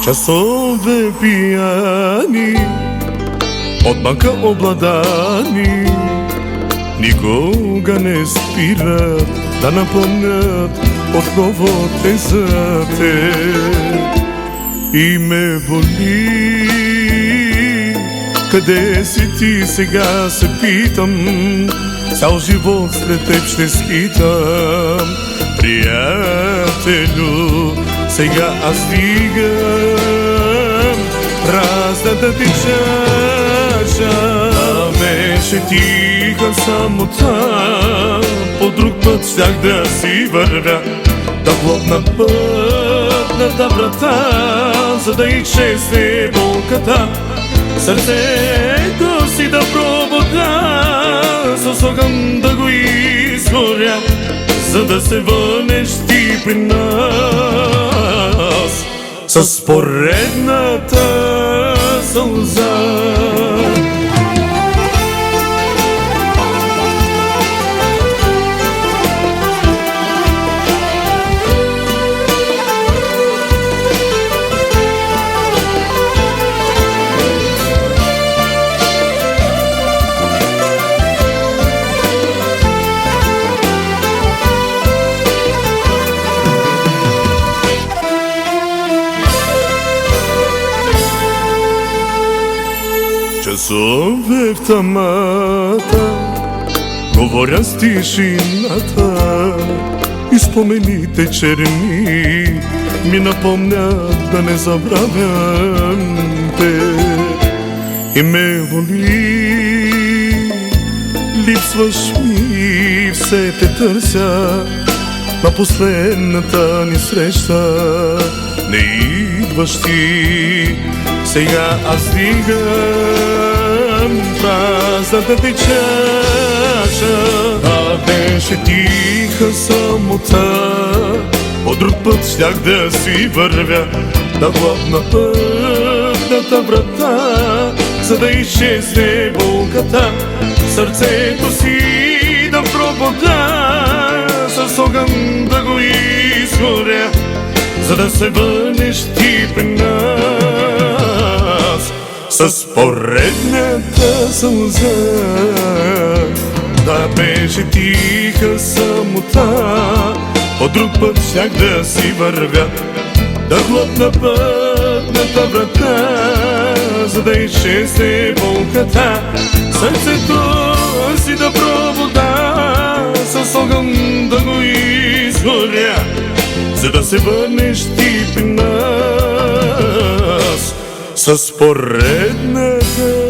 Часове пияни, от банка обладани, никога не спират да напомнят отново те за те. И ме боли, къде си ти сега се питам, цял живот след теб ще скитам. Приятелю, сега аз дигам празната ти чаша. Беше тиха самота, по друг път щях да си вървя, да хлопна пътната врата, за да изчезне болката. Сърцето си да пробуда, с огън да го изгоря, за да се върнеш ти при нас с поредната сълза. Часове в тъмата, говоря с тишината, и спомените черни ми напомнят да не забравям те. И ме боли, липсваш ми, все те търся, на последната ни среща не идваш ти. Сега аз дигам празната ти чаша. А беше тиха самота, по друг път щях да си вървя, да хлопна пътната врата, за да изчезне болката. Сърцето си да пробуда, с огън да го изгоря, за да се върнеш ти при нас с поредната сълза. Да беше тиха самота, по друг път щях да си вървя, да хлопна пътната врата, за да изчезне болката. Сърцето си да пробуда, с огън да го изгоря, за да се върнеш ти при нас с поредната